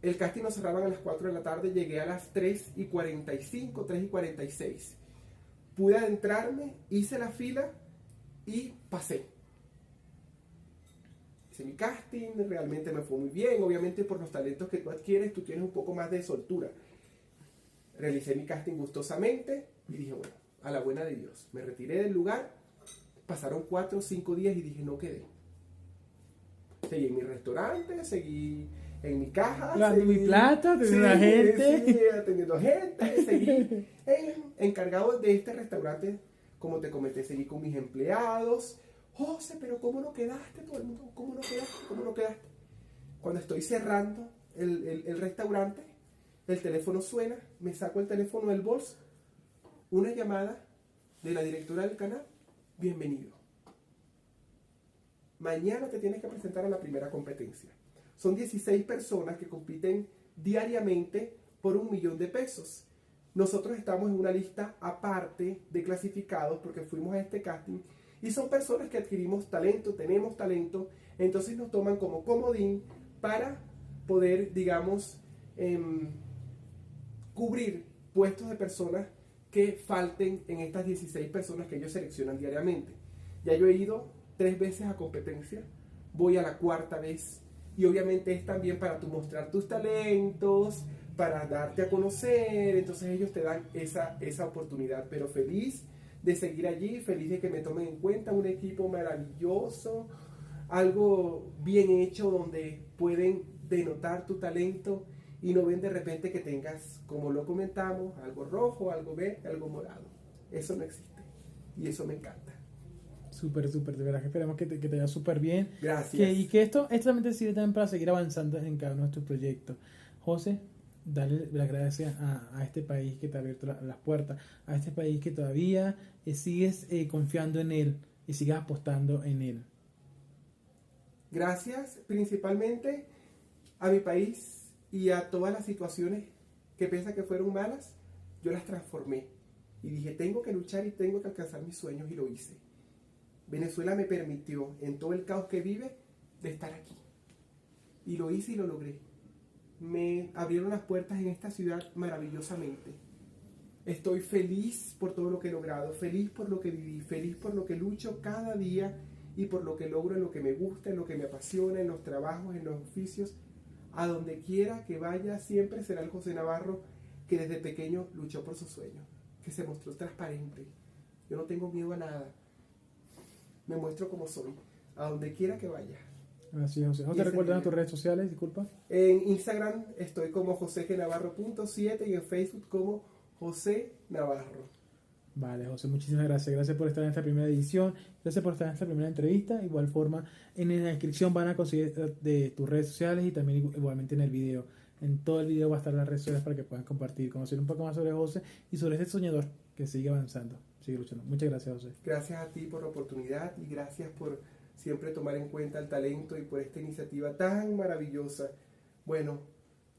El casting lo cerraban a las 4 de la tarde, llegué a las 3:45, 3:46. Pude adentrarme, hice la fila y pasé. Hice mi casting, realmente me fue muy bien. Obviamente por los talentos que tú adquieres, tú tienes un poco más de soltura. Realicé mi casting gustosamente y dije, bueno, a la buena de Dios. Me retiré del lugar, pasaron 4 o 5 días y dije, no quedé. Seguí en mi restaurante, seguí en mi caja, Lavando mi plata, atendiendo a gente. Sí, atendiendo gente, seguí encargado de este restaurante, como te comenté, seguí con mis empleados. José, pero ¿cómo no quedaste? Todo el mundo, ¿cómo no quedaste? ¿Cómo no quedaste? Cuando estoy cerrando el restaurante, el teléfono suena, me saco el teléfono del bolso, una llamada de la directora del canal, bienvenido. Mañana te tienes que presentar a la primera competencia. Son 16 personas que compiten diariamente por $1.000.000. Nosotros estamos en una lista aparte de clasificados porque fuimos a este casting y son personas que adquirimos talento, tenemos talento, entonces nos toman como comodín para poder, digamos, cubrir puestos de personas que falten en estas 16 personas que ellos seleccionan diariamente. Ya yo he ido 3 veces a competencia, voy a la 4ª vez. Y obviamente es también para tú mostrar tus talentos, para darte a conocer, entonces ellos te dan esa oportunidad, pero feliz de seguir allí, feliz de que me tomen en cuenta, un equipo maravilloso, algo bien hecho donde pueden denotar tu talento y no ven de repente que tengas, como lo comentamos, algo rojo, algo verde, algo morado. Eso no existe y eso me encanta. Súper, súper, de verdad que esperamos que te vaya súper bien. Gracias. Y que esto también te sirve también para seguir avanzando en cada uno de tus proyectos. José, darle las gracias a este país que te ha abierto las puertas, a este país que todavía sigues confiando en él y sigues apostando en él. Gracias principalmente a mi país y a todas las situaciones que pese a que fueron malas, yo las transformé. Y dije, tengo que luchar y tengo que alcanzar mis sueños y lo hice. Venezuela me permitió, en todo el caos que vive, de estar aquí. Y lo hice y lo logré. Me abrieron las puertas en esta ciudad maravillosamente. Estoy feliz por todo lo que he logrado, feliz por lo que viví, feliz por lo que lucho cada día y por lo que logro en lo que me gusta, en lo que me apasiona, en los trabajos, en los oficios. A donde quiera que vaya, siempre será el José Navarro que desde pequeño luchó por sus sueños, que se mostró transparente. Yo no tengo miedo a nada. Me muestro como soy, a donde quiera que vaya. Así es, José. ¿No te recuerdas tus redes sociales? Disculpa. En Instagram estoy como josegenavarro.7 y en Facebook como José Navarro. Vale, José, muchísimas gracias. Gracias por estar en esta primera edición. Gracias por estar en esta primera entrevista. Igual forma, en la descripción van a conseguir de tus redes sociales y también igualmente en el video. En todo el video va a estar las redes sociales para que puedan compartir, conocer un poco más sobre José y sobre este soñador que sigue avanzando, sigue luchando. Muchas gracias, José. Gracias a ti por la oportunidad y gracias por siempre tomar en cuenta el talento y por esta iniciativa tan maravillosa. Bueno,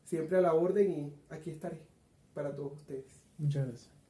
siempre a la orden y aquí estaré para todos ustedes. Muchas gracias.